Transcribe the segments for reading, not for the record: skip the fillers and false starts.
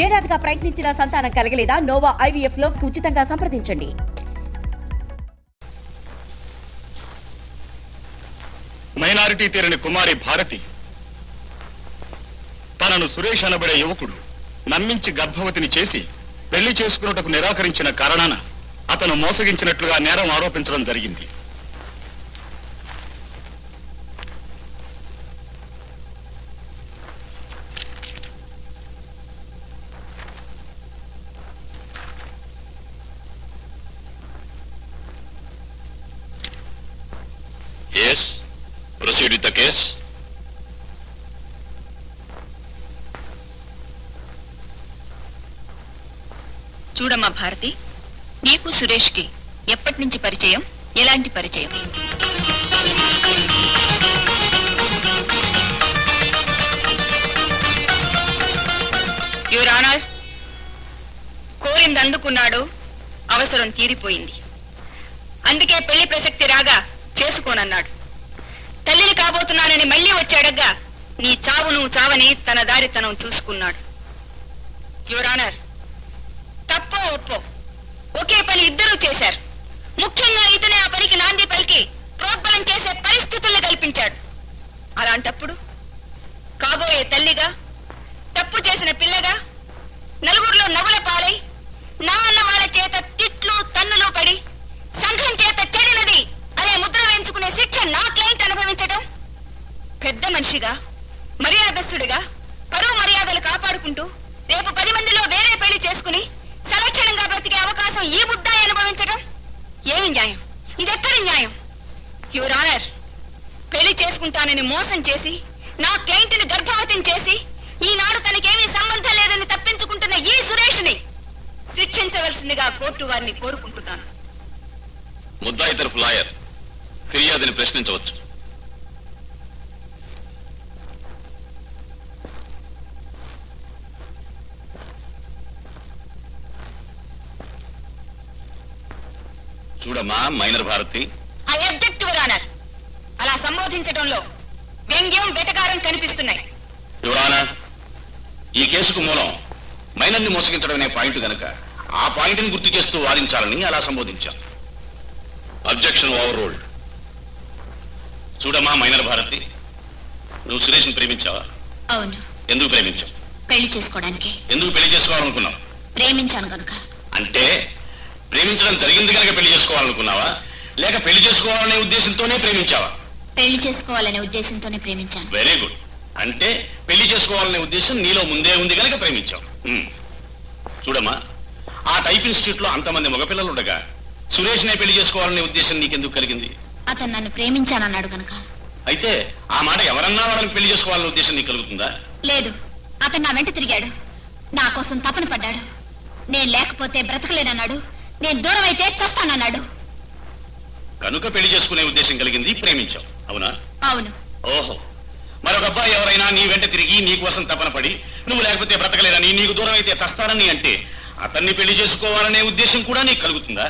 ఏడాదిగా ప్రయత్నించిన సంతానం కలగలేదా? Noah IVF లో ఉచితంగా సంప్రదించండి. మైనారిటీ తీరని కుమారి భారతి తనను సురేష్ అనబడే యువకుడు నమ్మించి గర్భవతిని చేసి పెళ్లి చేసుకున్నటకు నిరాకరించిన కారణాన అతను మోసగించినట్లుగా నేరం ఆరోపించడం జరిగింది. Yes, proceed with the case. చూడమ్మా భారతి, నీకు సురేష్కి ఎప్పటి నుంచి పరిచయం, ఎలాంటి పరిచయం? యువర్ ఆనర్, కోరింది అందుకున్నాడు, అవసరం తీరిపోయింది. అందుకే పెళ్లి ప్రసక్తి రాగా చేసుకోనన్నాడు. తల్లిని కాబోతున్నానని మళ్లీ వచ్చాడగ్గా నీ చావు నువ్వు చావని తన దారి తనం చూసుకున్నాడు. యువర్ ఆనర్, తప్పో ఒప్పో ఒకే పని ఇద్దరూ చేశారు. ముఖ్యంగా ఇతనే ఆ పనికి నాంది పలికి ప్రోద్బలం చేసే పరిస్థితుల్ని కల్పించాడు. అలాంటప్పుడు కాబోయే తల్లిగా, తప్పు చేసిన పిల్లగా, నలుగురిలో నవ్వుల పాలై నా అన్న వాళ్ళ చేత తిట్లు తన్నులు పడి సంఘం చేత చెడినది అనే ముద్ర వేయించుకునే శిక్ష నా క్లయింట్ అనుభవించడం, పెద్ద మనిషిగా, మర్యాదస్తుడిగా పరువు మర్యాదలు కాపాడుకుంటూ రేపు 10 మందిలో వేరే పెళ్లి చేసుకుని సలక్షణంగా బ్రతికే అవకాశం ఈ బుద్ధాయి అనుభవించడం ఏమి న్యాయం? ఇదెక్కడి న్యాయం? యువర్ ఆనర్, పెళ్లి చేసుకుంటానని మోసం చేసి నా క్లయింట్ ని గర్భవతిని చేసి ఈనాడు తనకేమీ సంబంధం లేదని తప్పించుకుంటున్న ఈ సురేష్ని శిక్షించవలసిందిగా కోర్టు వారిని కోరుకుంటున్నాను. ముద్దాయి తరఫు లాయర్ ఫిర్యాదుని ప్రశ్నించవచ్చు. చూడమ్మా minor Bharati, I object your honour. అలా సంబోధించడంలో వ్యంగ్యం, వెటకారం కనిపిస్తున్నాయి. యువర్ ఆనర్, ఈ కేసుకు మూలం మైనర్ని మోసగించడం అనే పాయింట్ గనక ఆ పాయింట్ని గుర్తు చేస్తూ వాదించాలని అలా సంబోధించాం. Objection overruled. చూడమ్మా మైనర్ భారతి, నువ్వు సురేష్ని ప్రేమించావా? అవును. ఎందుకు ప్రేమించావు? పెళ్లి చేసుకోవడానికి. ఎందుకు పెళ్లి చేసుకోవాలనుకున్నావు? ప్రేమించాను కనుక. అంటే ప్రేమించడం జరిగింది కనుక పెళ్లి చేసుకోవాలనుకున్నావా, లేక పెళ్లి చేసుకోవాలనే ఉద్దేశంతోనే ప్రేమించావా? పెళ్లి చేసుకోవాలనే ఉద్దేశంతోనే ప్రేమించాను. Very good. అంటే పెళ్లి చేసుకోవాలనే ఉద్దేశం నీలో ముందే ఉంది కనుక ప్రేమించావు. చూడమ్మా, ఆ టైప్ ఇన్స్టిట్యూట్ లో అంతమంది మగపిల్లలు ఉండగా సురేష్నే పెళ్లి చేసుకోవాలనే ఉద్దేశం నీకెందుకు కలిగింది? అతను నన్ను ప్రేమించానన్నాడు కనుక. అయితే ఆ మాట ఎవరన్నా వాళ్ళని పెళ్లి చేసుకోవాలనే ఉద్దేశం నీకు కలుగుతుందా? లేదు. అతను నా వెంట తిరిగాడు, నా కోసం తపన పడ్డాడు. నేను లేకపోతే బ్రతకలేనన్నాడు, నేను దూరం అయితే చస్తానన్నాడు. కనుక పెళ్లి చేసుకునే ఉద్దేశం కలిగింది, ప్రేమించావు. అవునా? అవును. ఓహో, మరొక అబ్బాయి ఎవరైనా నీ వెంట తిరిగి నీ కోసం తపన పడి నువ్వు లేకపోతే బ్రతకలేదని, నీకు దూరం అయితే చస్తానని అంటే అతన్ని పెళ్లి చేసుకోవాలనే ఉద్దేశం కూడా నీకు కలుగుతుందా?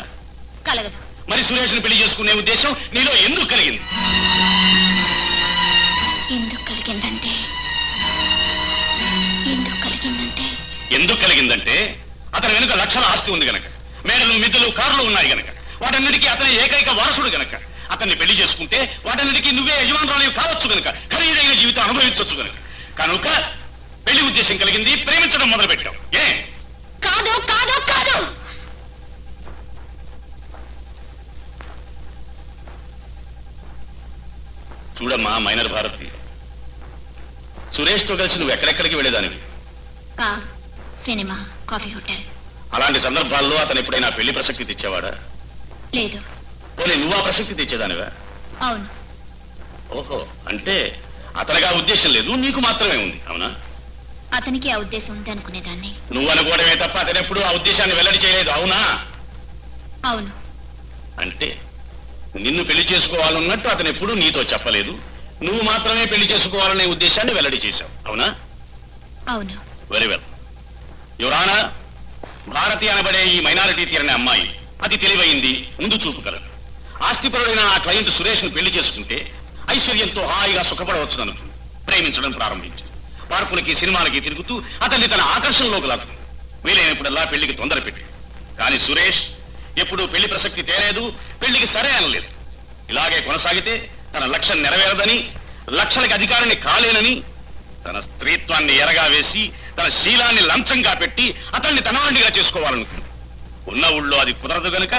కలగదు. మరి సురేష్ని పెళ్లి చేసుకునే ఉద్దేశం నీలో ఎందుకు కలిగింది? ఎందుకు కలిగిందంటే అతని వెనుక లక్షల ఆస్తి ఉంది గనక, మేడలు, మిద్దెలు, కార్లు ఉన్నాయి గనక, వాటన్నిటికీ అతని ఏకైక వారసుడు గనక. అతన్ని పెళ్లి చేసుకుంటే వాటన్నిటికీ నువ్వే యజమానురాలు కావచ్చు గనక, ఖరీదైన జీవితం అనుభవించవచ్చు గనక. కనుక పెళ్లి ఉద్దేశం కలిగింది, ప్రేమించడం మొదలు పెట్టావు. ఏ? కాదు కాదు కాదు. చూడమ్మా మైనర్ భారతి, సురేష్తో కలిసి నువ్వు ఎక్కడెక్కడికి వెళ్ళేదానివి? Cinema, coffee hotel. అలాంటి సందర్భాల్లో అతను ఎప్పుడైనా పెళ్లి ప్రసక్తి తెచ్చేవాడా? లేదు. పోనీ నువ్వు ఆ ప్రసక్తి తెచ్చేదానివా? అవును. ఓహో, అంటే అతనిగా ఉద్దేశం లేదు, నీకు మాత్రమే ఉంది. అవునా? అతనికి ఆ ఉద్దేశం ఉంది అనుకునేదాన్ని. నువ్వు అనుకోవడమే తప్ప అతను ఎప్పుడు ఆ ఉద్దేశాన్ని వెల్లడి చేయలేదు. అవునా? అవును. అంటే నిన్ను పెళ్లి చేసుకోవాలన్నట్టు అతను ఎప్పుడు నీతో చెప్పలేదు, నువ్వు మాత్రమే పెళ్లి చేసుకోవాలనే ఉద్దేశాన్ని వెల్లడి చేశావు. అవునా? అవును. Very well. యువరానా, భారతి అనబడే ఈ మైనారిటీ తీరని అమ్మాయి అతి తెలివైంది, ముందు చూపుగలదు. ఆస్తిపరుడైన ఆ క్లయింట్ సురేష్ను పెళ్లి చేసుకుంటే ఐశ్వర్యంతో హాయిగా సుఖపడవచ్చుననుకుంది. ప్రేమించడం ప్రారంభించింది. పార్కులకి సినిమాలకి తిరుగుతూ అతన్ని తన ఆకర్షణలోకి లాక్కుంది. వీలైనప్పుడల్లా పెళ్లికి తొందర పెట్టి. కానీ సురేష్ ఎప్పుడూ పెళ్లి ప్రసక్తి తేలేదు, పెళ్లికి సరే అనలేదు. ఇలాగే కొనసాగితే తన లక్ష్యం నెరవేరదని, లక్షలకి అధికారిని కాలేనని, తన స్త్రీత్వాన్ని ఎరగా వేసి తన శీలాన్ని లంచంగా పెట్టి అతన్ని తనవాణ్ణిగా చేసుకోవాలనుకుంది. ఉన్న ఊళ్ళో అది కుదరదు గనుక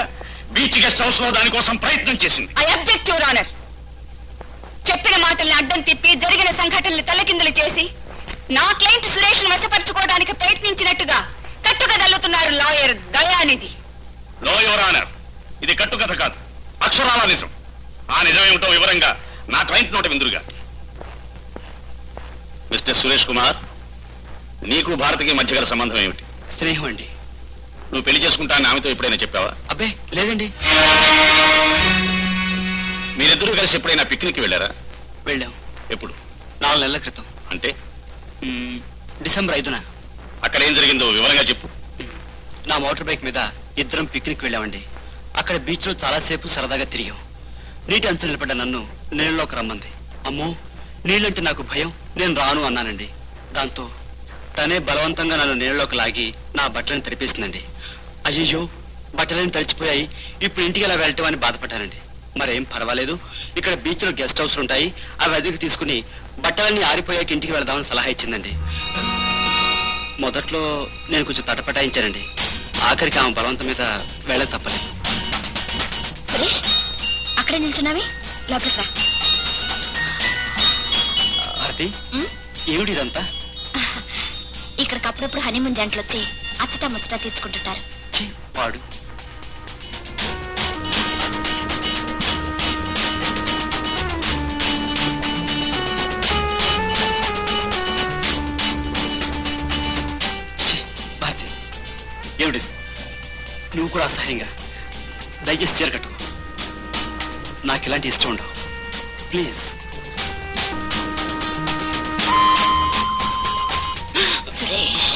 బీచ్ గెస్ట్ హౌస్ లో దానికోసం ప్రయత్నం చేసింది. I object your honour. చెప్పిన మాటల్ని అడ్డం తిప్పి జరిగిన సంఘటనలు తలకిందులు చేసి నా క్లయింట్ సురేష్ ను వశపరచుకోవడానికి ప్రయత్నించినట్టుగా కట్టుగా తల్లుతున్నారు lawyer Dayanidhi. No your honour, ఇది కట్టుకథ కాదు, అక్షరాల నిజం. ఆ నిజమేమిటో వివరంగా నా క్లయింట్ నోట విందురుగా. మిస్టర్ సురేష్ కుమార్, నీకు భారతికి మధ్య గల సంబంధం ఏమిటి? స్నేహం అండి. నువ్వు పెళ్లి చేసుకుంటానని ఆమెతో ఎప్పుడైనా చెప్పావా? అబ్బే లేదండి. మీరిద్దరూ కలిసి ఎప్పుడైనా పిక్నిక్ వెళ్ళారా? వెళ్ళాం. ఎప్పుడు? 4 నెలల క్రితం. అంటే డిసెంబర్ 5న. అక్కడ ఏం జరిగిందో వివరంగా చెప్పు. నా మోటార్ బైక్ మీద ఇద్దరం పిక్నిక్ వెళ్ళామండి. అక్కడ బీచ్ లో చాలాసేపు సరదాగా తిరిగాం. నీటి అంచు నిలబడ్డ నన్ను నీళ్ళలోకి రమ్మంది. అమ్మో, నీళ్ళంటే నాకు భయం, నేను రాను అన్నానండి. దాంతో తనే బలవంతంగా నన్ను నీళ్ళలోకి లాగి నా బట్టలను తడిపేసిందండి. అయ్యయ్యో, బట్టలని తడిచిపోయాయి, ఇప్పుడు ఇంటికి ఎలా వెళ్ళటం అని బాధపడ్డానండి. మరేం పర్వాలేదు, ఇక్కడ బీచ్ లో గెస్ట్ హౌస్లు ఉంటాయి, అవి అద్దెకు తీసుకుని బట్టలన్నీ ఆరిపోయాక ఇంటికి వెళదామని సలహా ఇచ్చిందండి. మొదట్లో నేను కొంచెం తటపటాయించానండి. ఆఖరికి ఆమె బలవంతం మీద వెళ్ళక తప్పలేదు. సురేష్, అక్కడే నిల్చున్నావి, లోపలికి రా. భారతి, ఏమిటి ఇదంతా? ఇక్కడికి అప్పుడప్పుడు హనీమూన్ జంటలు వచ్చి అచ్చటా ముచ్చటా తీర్చుకుంటుంటారు. ఛీ, వాడు ఛీ, భారతి, ఏమిటి నువ్వు కూడా అసహ్యంగా? దయచేసి చీర కట్టుకో. నాకు ఇలాంటి ఇష్టం ఉండవు, please. Suresh,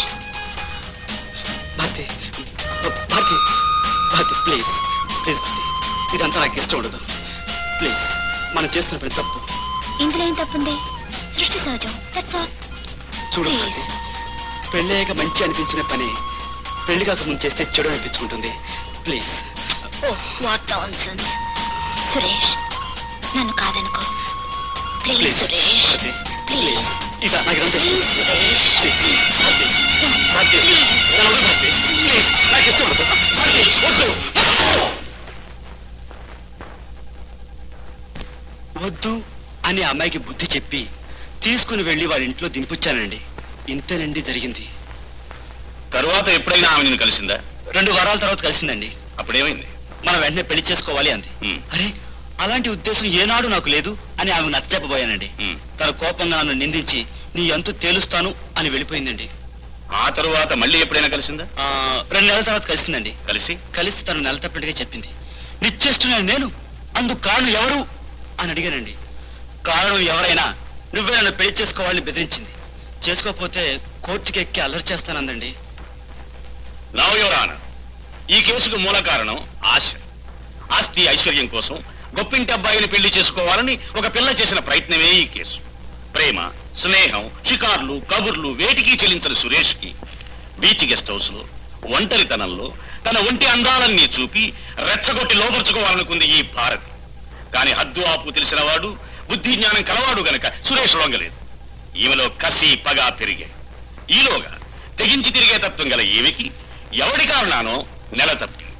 Bharati, Bharati, Bharati, please please Bharati, ఇదంతా నాకు ఇష్టం ఉండదు. ప్లీజ్, మనం చేస్తున్న పని తప్పు. ఇందులో ఏం తప్పుంది? సృష్టి సహజం. That's all. చూడు Please. భారతి, పెళ్ళయ్యాక మంచి అనిపించిన పని పెళ్లి కాక ముందు చేస్తే చెడు అనిపించుకుంటుంది. Please. Oh, what nonsense. Suresh, నన్ను కాదనుకో. Please please Suresh, Bharati, please ఇదా నాకు ఇదంతా ఇష్టం. ప్లీజ్ సురేష్, ప్లీజ్ భారతి, భారతి, నన్ను వదిలు భారతి, ప్లీజ్, నాకు ఇష్టం ఉండదు. భారతి, వద్దు వద్దు అని అమ్మాయికి బుద్ధి చెప్పి తీసుకుని వెళ్ళి వాళ్ళ ఇంట్లో దింపొచ్చానండి. ఇంతేనండి జరిగింది. తరువాత ఎప్పుడైనా ఆమె నిన్ను కలిసిందా? 2 వారాల తర్వాత కలిసిందండి. అప్పుడేమైంది? మనం వెంటనే పెళ్లి చేసుకోవాలి అంది. అరే, అలాంటి ఉద్దేశం ఏనాడు నాకు లేదు అని ఆమె నచ్చ చెప్పబోయానండి. తన కోపంగా నన్ను నిందించి నీ ఎంతో తేలుస్తాను అని వెళ్ళిపోయిందండి. ఆ తరువాత మళ్ళీ ఎప్పుడైనా కలిసిందా? 2 నెలల తర్వాత కలిసిందండి. కలిసి తను నెల తప్పటిగా చెప్పింది. నిశ్చేస్తున్నాను నేను, అందుకు కారణం ఎవరు అని అడిగానండి. కారణం ఎవరైనా నువ్వే నన్ను పెళ్లి చేసుకోవాలని బెదిరించింది. చేసుకోకపోతే కోర్టుకి ఎక్కి అల్లరి చేస్తానందండి. నౌ యువర్ ఆనర్, ఈ కేసుకు మూల కారణం ఆశ. ఆస్తి ఐశ్వర్యం కోసం గొప్పింటి అబ్బాయిని పెళ్లి చేసుకోవాలని ఒక పిల్ల చేసిన ప్రయత్నమే ఈ కేసు. ప్రేమ, స్నేహం, షికార్లు, కబుర్లు వేటికి చెల్లించిన సురేష్ కి బీచ్ గెస్ట్ హౌస్ లో ఒంటరితనంలో తన ఒంటి అందాలన్నీ చూపి రెచ్చగొట్టి లోపరుచుకోవాలనుకుంది ఈ భారతి. కాని హద్దు ఆపు తెలిసిన వాడు, బుద్ధి జ్ఞానం కలవాడు గనక సురేష్ లొంగలేదు. ఈమెలో కసి, పగ పెరిగాయి. ఈలోగా తెగించి తిరిగే తత్వం గల ఈమెకి ఎవడి కారణానో నెల తప్పింది.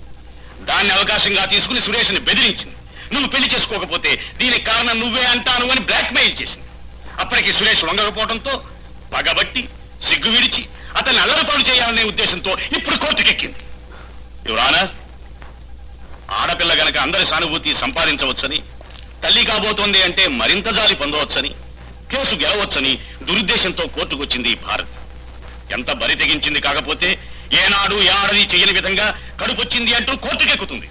దాన్ని అవకాశంగా తీసుకుని సురేష్ని బెదిరించింది. నువ్వు పెళ్లి చేసుకోకపోతే దీనికి కారణం నువ్వే అంటాను అని బ్లాక్మెయిల్ చేసింది. అప్పటికి సురేష్ లొంగకపోవడంతో పగబట్టి సిగ్గు విడిచి అతన్ని అల్లరిపాలు చేయాలనే ఉద్దేశంతో ఇప్పుడు కోర్టుకెక్కింది. యువరానా, ఆడపిల్ల గనక అందరి సానుభూతి సంపాదించవచ్చని, తల్లి కాబోతోంది అంటే మరింత జాలి పొందవచ్చని, కేసు గెలవచ్చని దురుద్దేశంతో కోర్టుకొచ్చింది ఈ భారత్. ఎంత బరి తెగించింది కాకపోతే ఏనాడు ఏడాది చెయ్యని విధంగా కడుపొచ్చింది అంటూ కోర్టుకెక్కుతుంది.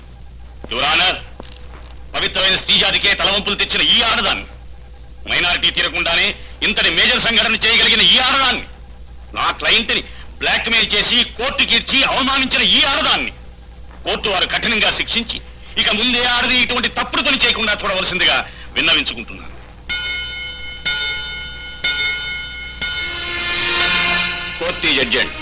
యువరానా, పవిత్రమైన స్త్రీజాతికే తలవంపులు తెచ్చిన ఈ ఆడదాన్ని, మైనారిటీ తీరకుండానే ఇంతటి మేజర్ సంఘటన చేయగలిగిన ఈ ఆడదాన్ని, నా క్లయింట్ని బ్లాక్మెయిల్ చేసి కోర్టుకిచ్చి అవమానించిన ఈ ఆడదాన్ని కోర్టు వారు కఠినంగా శిక్షించి ఇక ముందే ఆడది ఇటువంటి తప్పుడు పని చేయకుండా చూడవలసిందిగా విన్నవించుకుంటున్నాను. Court is urgent.